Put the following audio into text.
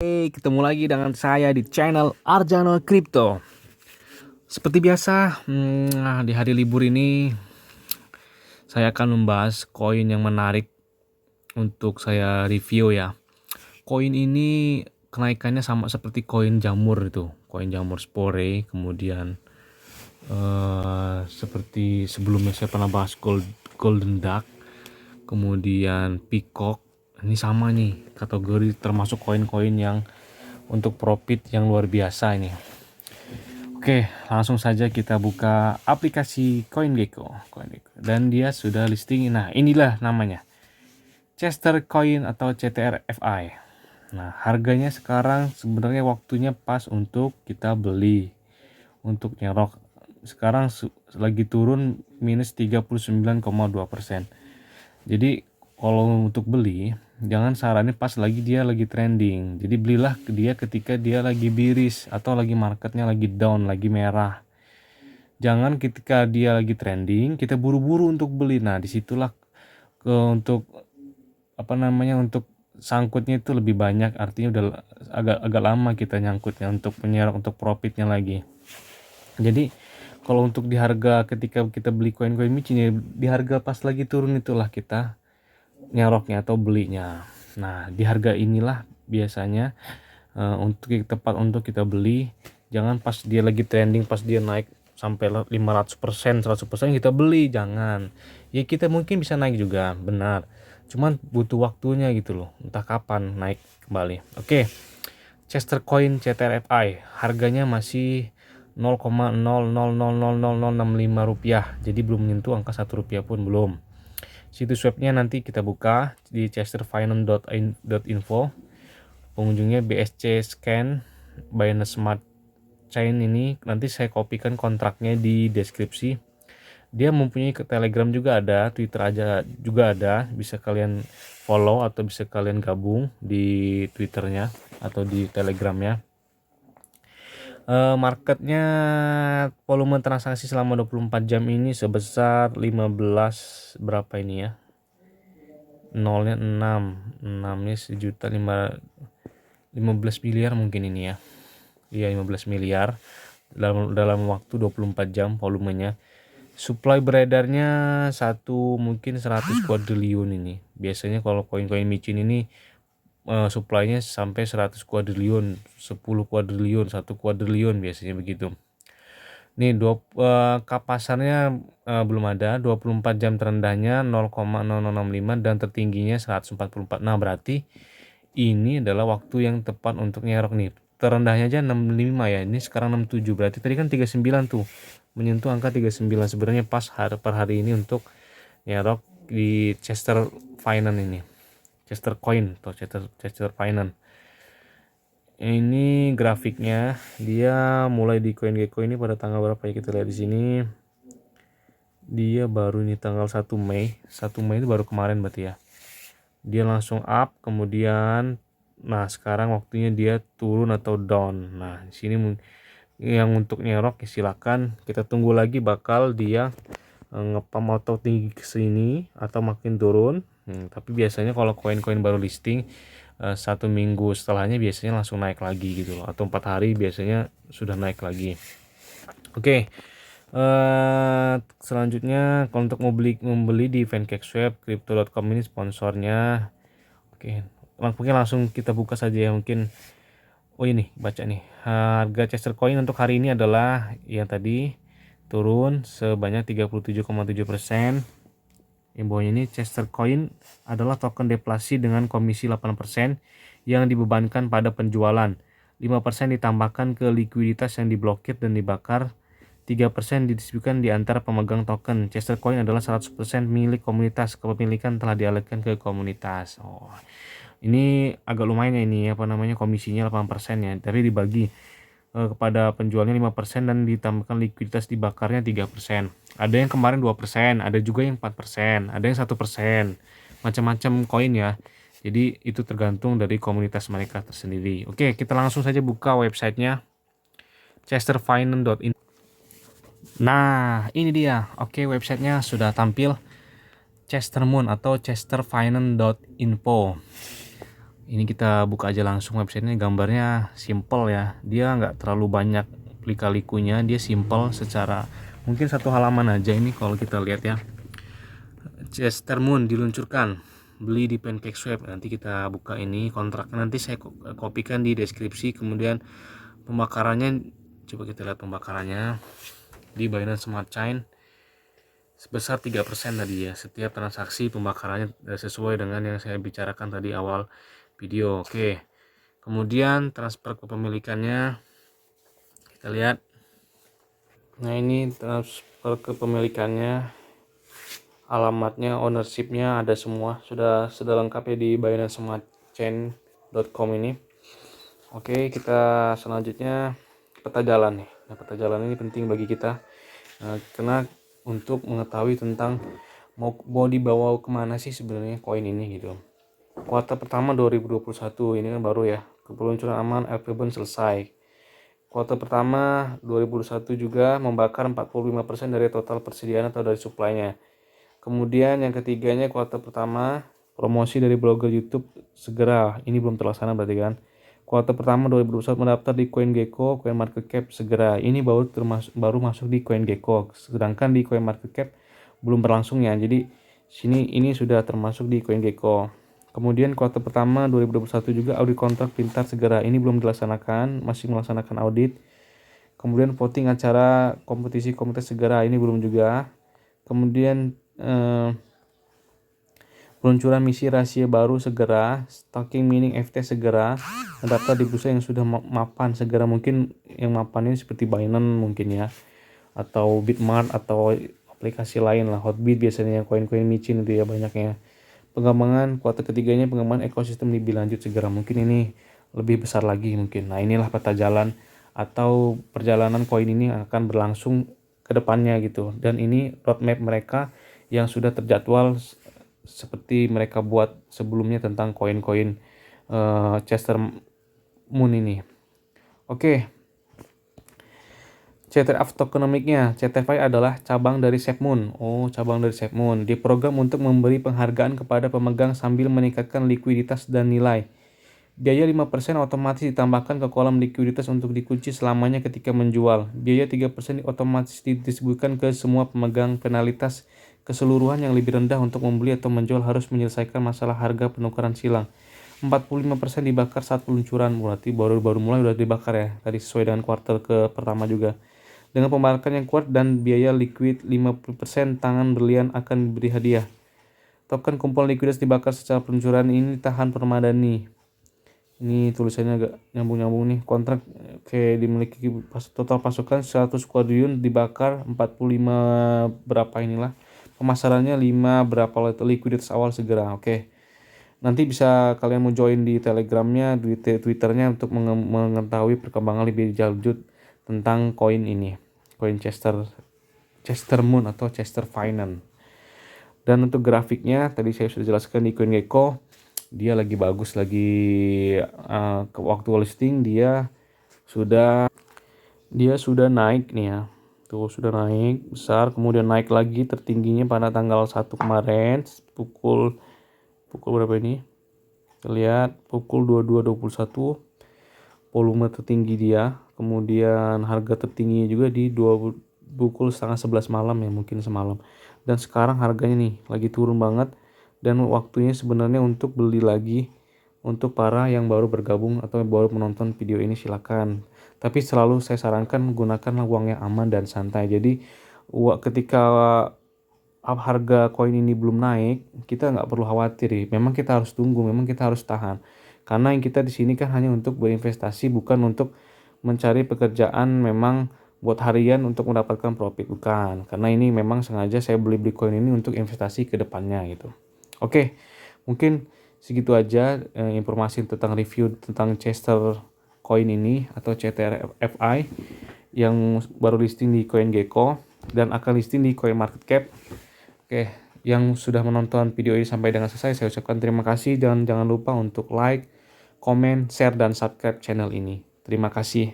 Ketemu lagi dengan saya di channel Arjano Crypto. Seperti biasa, di hari libur ini saya akan membahas koin yang menarik untuk saya review ya. Koin ini kenaikannya sama seperti koin jamur itu, koin jamur spore. Kemudian seperti sebelumnya saya pernah bahas golden duck, kemudian peacock. Ini sama nih, kategori termasuk koin-koin yang untuk profit yang luar biasa ini. Oke, langsung saja kita buka aplikasi CoinGecko. Dan dia sudah listing. Nah, inilah namanya. Chester Coin atau CTRFI. Nah, harganya sekarang sebenarnya waktunya pas untuk kita beli. Untuk nyerok. Sekarang lagi turun minus 39,2%. Jadi kalau untuk beli, jangan saranin pas lagi dia lagi trending. Jadi belilah dia ketika dia lagi biris atau lagi marketnya lagi down, lagi merah. Jangan ketika dia lagi trending kita buru-buru untuk beli. Nah, disitulah untuk untuk sangkutnya itu lebih banyak. Artinya udah agak lama kita nyangkutnya untuk penyerok, untuk profitnya lagi. Jadi kalau untuk di harga ketika kita beli koin-koin micin, di harga pas lagi turun itulah kita nyeroknya atau belinya. Nah, di harga inilah biasanya untuk tepat untuk kita beli. Jangan pas dia lagi trending, pas dia naik sampai 500%, 100% kita beli, jangan. Ya kita mungkin bisa naik juga, benar. Cuman butuh waktunya gitu loh, entah kapan naik kembali. Oke. Chester Coin CTRFI harganya masih 0,00000065 rupiah. Jadi belum menyentuh angka 1 rupiah pun belum. Situs webnya nanti kita buka di chesterfinance.info. Pengunjungnya BSC Scan Binance Smart Chain. Ini nanti saya kopikan kontraknya di deskripsi. Dia mempunyai Telegram juga ada, Twitter aja juga ada. Bisa kalian follow atau bisa kalian gabung di Twitternya atau di Telegramnya. Marketnya volume transaksi selama 24 jam ini sebesar 15 berapa ini ya, nolnya 6 nya 1.515 miliar mungkin ini ya. Iya 15 miliar dalam waktu 24 jam volumenya. Supply beredarnya mungkin 100 kuadriliun ini. Biasanya kalau koin-koin micin ini supply-nya sampai 100 kuadriliun, 10 kuadriliun, 1 kuadriliun biasanya begitu. Nih kapasarnya belum ada. 24 jam terendahnya 0,0065 dan tertingginya 144. Nah, berarti ini adalah waktu yang tepat untuk nyerok nih. Terendahnya aja 65 ya. Ini sekarang 67. Berarti tadi kan 39 tuh. Menyentuh angka 39 sebenarnya pas per hari ini untuk nyerok di Chester Finance ini. Chester Coin atau Chester Finance. Ini grafiknya, dia mulai di CoinGecko ini pada tanggal berapa ya, kita lihat di sini. Dia baru ini tanggal 1 Mei. 1 Mei itu baru kemarin berarti ya. Dia langsung up, kemudian sekarang waktunya dia turun atau down. Nah, di sini yang untuk nyerok silakan, kita tunggu lagi bakal dia ngepam atau tinggi ke sini atau makin turun. Tapi biasanya kalau koin-koin baru listing 1 minggu setelahnya biasanya langsung naik lagi gitu loh, atau 4 hari biasanya sudah naik lagi. Oke. Selanjutnya kalau untuk membeli di PancakeSwap, crypto.com ini sponsornya. Oke, mungkin langsung kita buka saja ya mungkin. Oh ini baca nih, harga Chester Coin untuk hari ini adalah yang tadi turun sebanyak 37,7%. Yang bawahnya ini Chester Coin adalah token deflasi dengan komisi 8% yang dibebankan pada penjualan. 5% ditambahkan ke likuiditas yang diblokir dan dibakar. 3% didistribusikan di antara pemegang token. Chester Coin adalah 100% milik komunitas. Kepemilikan telah dialihkan ke komunitas. Oh, ini agak lumayan ya ini komisinya 8% ya. Tapi dibagi kepada penjualnya 5% dan ditambahkan likuiditas dibakarnya 3%. Ada yang kemarin 2%, ada juga yang 4%, ada yang 1%. Macam-macam koin ya. Jadi itu tergantung dari komunitas mereka tersendiri. Oke, kita langsung saja buka websitenya chesterfinance.info. Nah, ini dia. Oke, websitenya sudah tampil. Chestermoon atau chesterfinance.info. Ini kita buka aja langsung websitenya. Gambarnya simple ya, dia nggak terlalu banyak lika-likunya, dia simple secara mungkin satu halaman aja. Ini kalau kita lihat ya, Chester Moon diluncurkan, beli di PancakeSwap. Nanti kita buka ini kontraknya, nanti saya kopikan di deskripsi. Kemudian pembakarannya, coba kita lihat pembakarannya di Binance Smart Chain sebesar 3% tadi ya. Setiap transaksi pembakarannya sesuai dengan yang saya bicarakan tadi awal video. Oke, kemudian transfer kepemilikannya kita lihat. Nah, ini transfer kepemilikannya, alamatnya, ownershipnya ada semua, sudah lengkap ya di binanceSmartChain.com ini. Oke, kita selanjutnya peta jalan nih. Nah, peta jalan ini penting bagi kita, karena untuk mengetahui tentang mau dibawa kemana sih sebenarnya koin ini gitu. Kuartal pertama 2021 ini kan baru ya, peluncuran aman Elphiban selesai. Kuartal pertama 2021 juga membakar 45% dari total persediaan atau dari suplainya. Kemudian yang ketiganya, kuartal pertama promosi dari blogger YouTube segera, ini belum terlaksana berarti kan. Kuartal pertama 2021 mendaftar di CoinGecko, CoinMarketCap segera, ini baru masuk di CoinGecko, sedangkan di CoinMarketCap belum berlangsung ya. Jadi ini sudah termasuk di CoinGecko. Kemudian kuartal pertama 2021 juga audit kontrak pintar segera, ini belum dilaksanakan, masih melaksanakan audit. Kemudian voting acara kompetisi komunitas segera, ini belum juga. Kemudian peluncuran misi rahasia baru segera, staking mining FT segera, mendaftar di bursa yang sudah mapan segera. Mungkin yang mapan ini seperti Binance mungkin ya, atau Bitmart atau aplikasi lain lah, Hotbit biasanya, koin-koin micin itu ya banyaknya. Pengembangan kuartal ketiganya, pengembangan ekosistem lebih lanjut segera, mungkin ini lebih besar lagi mungkin. Nah, inilah peta jalan atau perjalanan koin ini akan berlangsung ke depannya gitu, dan ini roadmap mereka yang sudah terjadwal seperti mereka buat sebelumnya tentang koin-koin Chester Moon ini. Oke. CTF tokenomiknya, CTFI adalah cabang dari SafeMoon. Oh, cabang dari SafeMoon. Diprogram untuk memberi penghargaan kepada pemegang sambil meningkatkan likuiditas dan nilai. Biaya 5% otomatis ditambahkan ke kolam likuiditas untuk dikunci selamanya ketika menjual. Biaya 3% otomatis didistribusikan ke semua pemegang. Penalitas keseluruhan yang lebih rendah untuk membeli atau menjual harus menyelesaikan masalah harga penukaran silang. 45% dibakar saat peluncuran, berarti baru mulai udah dibakar ya. Tadi sesuai dengan kuartal ke pertama juga. Dengan pembakaran yang kuat dan biaya liquid 50%, tangan berlian akan diberi hadiah. Token kumpul likuiditas dibakar secara peluncuran ini tahan permadani. Ini tulisannya agak nyambung-nyambung nih. Kontrak kayak dimiliki total pasukan 100 squadron dibakar 45 berapa inilah. Pemasarannya 5 berapa likuiditas awal segera. Oke. Nanti bisa kalian mau join di Telegramnya, di Twitternya untuk mengetahui perkembangan lebih lanjut tentang koin ini, koin Chester Moon atau Chester Finance. Dan untuk grafiknya tadi saya sudah jelaskan di CoinGecko, dia lagi bagus, lagi ke waktu listing dia sudah naik nih ya. Tuh sudah naik besar, kemudian naik lagi tertingginya pada tanggal 1 kemarin pukul berapa ini? Kita lihat pukul 22.21, volume tertinggi dia. Kemudian harga tertingginya juga di pukul setengah 11 malam ya, mungkin semalam. Dan sekarang harganya nih lagi turun banget, dan waktunya sebenarnya untuk beli lagi. Untuk para yang baru bergabung atau baru menonton video ini silakan. Tapi selalu saya sarankan gunakanlah uang yang aman dan santai. Jadi ketika harga koin ini belum naik, kita nggak perlu khawatir ya. Memang kita harus tunggu, memang kita harus tahan. Karena yang kita di sini kan hanya untuk berinvestasi, bukan untuk mencari pekerjaan memang buat harian untuk mendapatkan profit, bukan. Karena ini memang sengaja saya beli koin ini untuk investasi ke depannya gitu. Oke, mungkin segitu aja informasi tentang review tentang Chester Coin ini atau CTRFI yang baru listing di CoinGecko dan akan listing di CoinMarketCap. Oke, yang sudah menonton video ini sampai dengan selesai, saya ucapkan terima kasih, dan jangan lupa untuk like, komen, share, dan subscribe channel ini. Terima kasih.